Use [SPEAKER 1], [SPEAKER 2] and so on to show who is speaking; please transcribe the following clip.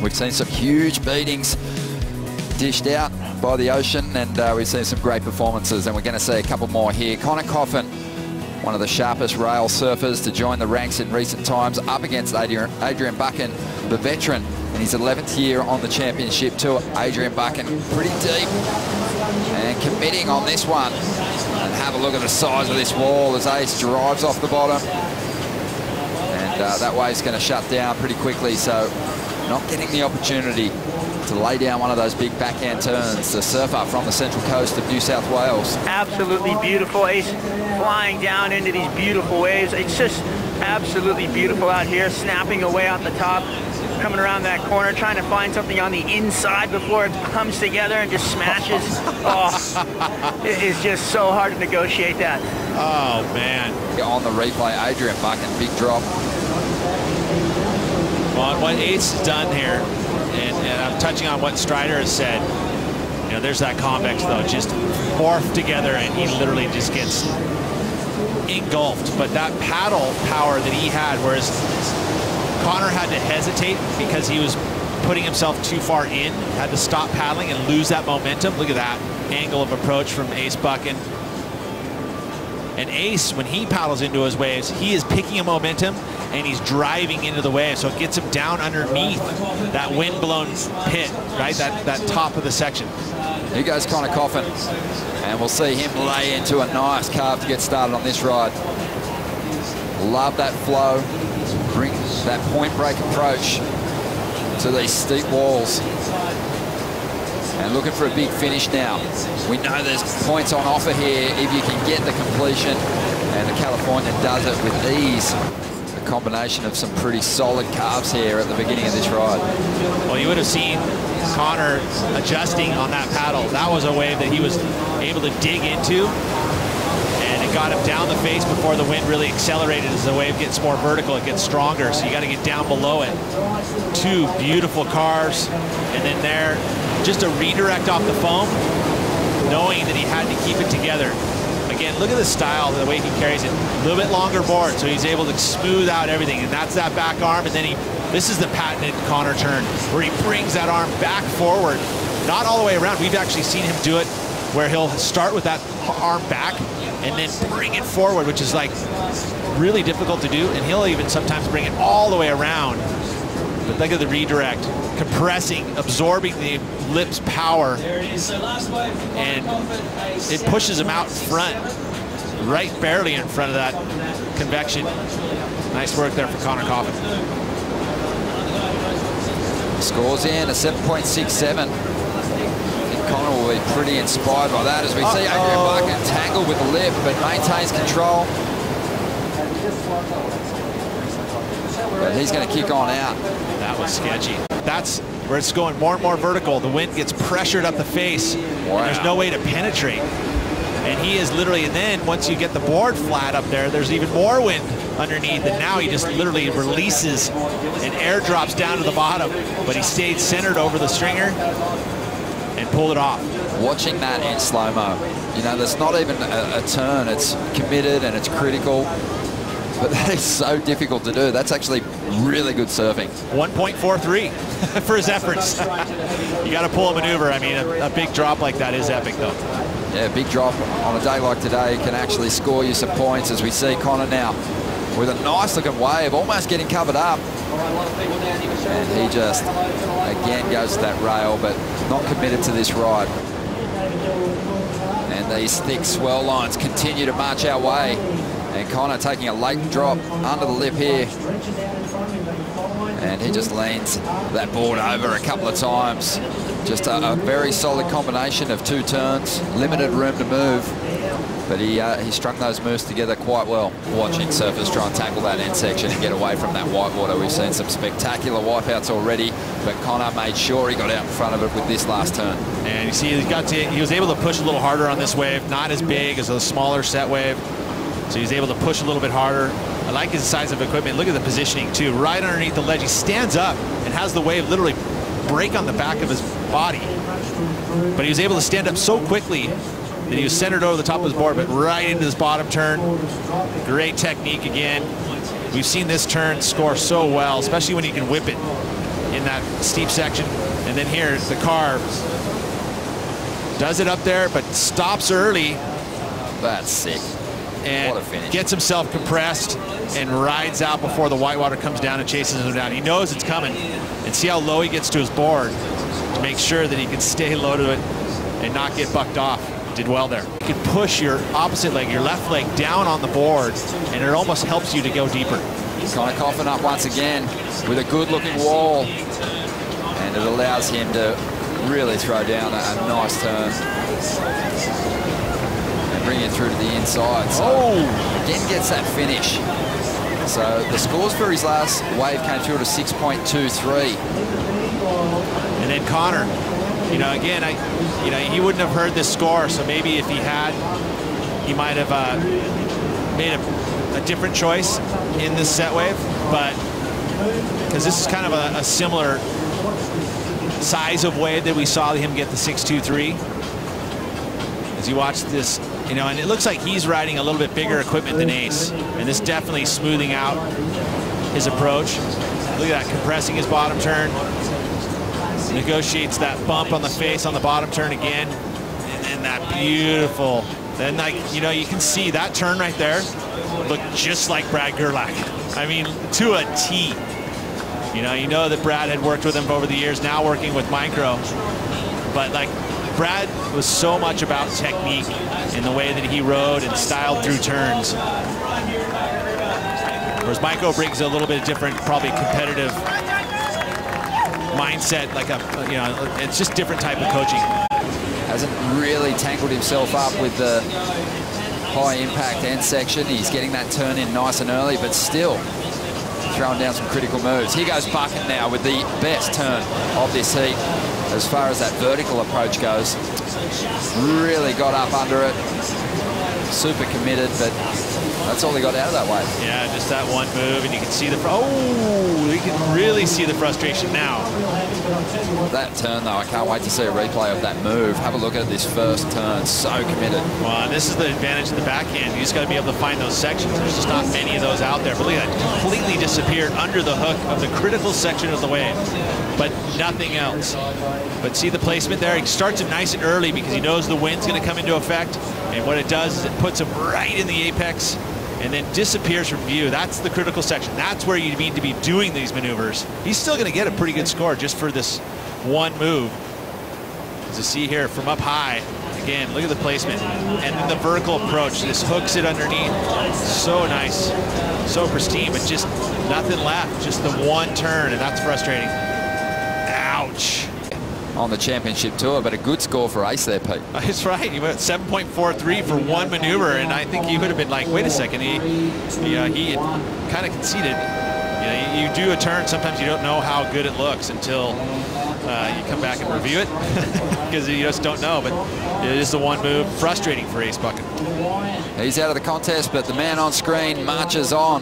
[SPEAKER 1] We've seen some huge beatings dished out by the ocean, and we've seen some great performances, and we're going to see a couple more here. Connor Coffin, one of the sharpest rail surfers to join the ranks in recent times, up against Adrian Buchan, the veteran, in his 11th year on the championship tour. Adrian Buchan pretty deep and committing on this one. And have a look at the size of this wall as Ace drives off the bottom. And that wave's going to shut down pretty quickly, so not getting the opportunity to lay down one of those big backhand turns. The surfer from the central coast of New South Wales.
[SPEAKER 2] Absolutely beautiful. Ace flying down into these beautiful waves. It's just absolutely beautiful out here, snapping away off the top, coming around that corner, trying to find something on the inside before it comes together and just smashes. Oh, it is just so hard to negotiate that.
[SPEAKER 3] Oh, man.
[SPEAKER 1] On the replay, Adrian Buchan, big drop.
[SPEAKER 3] Well, what Ace has done here, and I'm touching on what Strider has said, you know, there's that convex, though, just morphed together, and he literally just gets engulfed. But that paddle power that he had, whereas Connor had to hesitate because he was putting himself too far in, had to stop paddling and lose that momentum. Look at that angle of approach from Ace Buchan. And Ace, when he paddles into his waves, he is picking a momentum and he's driving into the wave, so it gets him down underneath that wind-blown pit, right? That top of the section.
[SPEAKER 1] Here goes Connor Coffin, and we'll see him lay into a nice carve to get started on this ride. Love that flow. Bring that point break approach to these steep walls. And looking for a big finish now. We know there's points on offer here if you can get the completion, and the Californian does it with ease. A combination of some pretty solid carves here at the beginning of this ride.
[SPEAKER 3] Well, you would have seen Connor adjusting on that paddle. That was a wave that he was able to dig into, and it got him down the face before the wind really accelerated. As the wave gets more vertical, it gets stronger, so you got to get down below it. Two beautiful carves, and then there, just a redirect off the foam, knowing that he had to keep it together. Again, look at the style, the way he carries it. A little bit longer board, so he's able to smooth out everything, and that's that back arm, and then this is the patented Connor turn, where he brings that arm back forward, not all the way around. We've actually seen him do it where he'll start with that arm back and then bring it forward, which is like really difficult to do, and he'll even sometimes bring it all the way around. But look at the redirect, compressing, absorbing the lip's power, and it pushes him out front, right barely in front of that convection. Nice work there for Connor Coffin.
[SPEAKER 1] Scores in a 7.67. I think Connor will be pretty inspired by that as we see Adrian Buchan tangled with the lip, but maintains control. But he's going to kick on out.
[SPEAKER 3] That was sketchy. That's where it's going more and more vertical. The wind gets pressured up the face. Wow. There's no way to penetrate. And he is literally, and then once you get the board flat up there, there's even more wind underneath. And now he just literally releases and airdrops down to the bottom. But he stayed centered over the stringer and pulled it off.
[SPEAKER 1] Watching that in slow-mo, you know, there's not even a turn. It's committed and it's critical. But that is so difficult to do. That's actually really good surfing.
[SPEAKER 3] 1.43 for his efforts. You got to pull a maneuver. I mean, a big drop like that is epic, though.
[SPEAKER 1] Yeah, a big drop on a day like today can actually score you some points, as we see Connor now with a nice-looking wave, almost getting covered up. And he just, again, goes to that rail, but not committed to this ride. And these thick swell lines continue to march our way. And Connor taking a late drop under the lip here. And he just leans that board over a couple of times. Just a very solid combination of two turns, limited room to move. But he strung those moves together quite well. Watching surfers try and tackle that end section and get away from that whitewater. We've seen some spectacular wipeouts already, but Connor made sure he got out in front of it with this last turn.
[SPEAKER 3] And you see he was able to push a little harder on this wave, not as big as a smaller set wave. So he's able to push a little bit harder. I like his size of equipment. Look at the positioning too. Right underneath the ledge, he stands up and has the wave literally break on the back of his body. But he was able to stand up so quickly that he was centered over the top of his board, but right into this bottom turn. Great technique again. We've seen this turn score so well, especially when you can whip it in that steep section. And then here, the car does it up there, but stops early.
[SPEAKER 1] That's sick.
[SPEAKER 3] And
[SPEAKER 1] what a finish.
[SPEAKER 3] Gets himself compressed and rides out before the whitewater comes down and chases him down. He knows it's coming. And see how low he gets to his board to make sure that he can stay low to it and not get bucked off. Did well there. You can push your opposite leg, your left leg, down on the board, and it almost helps you to go deeper.
[SPEAKER 1] Kind of coughing up once again with a good-looking wall, and it allows him to really throw down a nice turn and bring it through to the inside. So again gets that finish. So the scores for his last wave came through to 6.23.
[SPEAKER 3] And then Connor, you know, again, he wouldn't have heard this score, so maybe if he had, he might have made a different choice in this set wave, but because this is kind of a similar size of wave that we saw him get the 6.23. As you watch this, you know, and it looks like he's riding a little bit bigger equipment than Ace, and this definitely smoothing out his approach. Look at that, compressing his bottom turn. Negotiates that bump on the face on the bottom turn again, and then that beautiful, then, like, you know, you can see that turn right there looked just like Brad Gerlach. I mean, to a T. You know that Brad had worked with him over the years, now working with Micro, but like Brad was so much about technique in the way that he rode and styled through turns, whereas Micro brings a little bit different, probably competitive mindset, like it's just different type of coaching.
[SPEAKER 1] Hasn't really tangled himself up with the high impact end section. He's getting that turn in nice and early, but still throwing down some critical moves. Here goes Buchan now with the best turn of this heat as far as that vertical approach goes. Really got up under it. Super committed, but that's all he got out of that wave.
[SPEAKER 3] Yeah, just that one move, and you can see the, you can really see the frustration now.
[SPEAKER 1] That turn, though, I can't wait to see a replay of that move. Have a look at this first turn, so committed.
[SPEAKER 3] Well, and this is the advantage of the backhand. You just got to be able to find those sections. There's just not many of those out there. But look at that, completely disappeared under the hook of the critical section of the wave, but nothing else. But see the placement there? He starts it nice and early because he knows the wind's going to come into effect, and what it does is it puts him right in the apex and then disappears from view. That's the critical section. That's where you need to be doing these maneuvers. He's still going to get a pretty good score just for this one move. As you see here from up high, again, look at the placement. And then the vertical approach, just hooks it underneath. So nice, so pristine, but just nothing left. Just the one turn, and that's frustrating. Ouch.
[SPEAKER 1] On the championship tour, but a good score for Ace there, Pete.
[SPEAKER 3] That's right. He went 7.43 for one maneuver, and I think he would have been like, wait a second, he had kind of conceded. You know, you do a turn, sometimes you don't know how good it looks until you come back and review it, because you just don't know, but it is the one move. Frustrating for Ace Buchan.
[SPEAKER 1] He's out of the contest, but the man on screen marches on.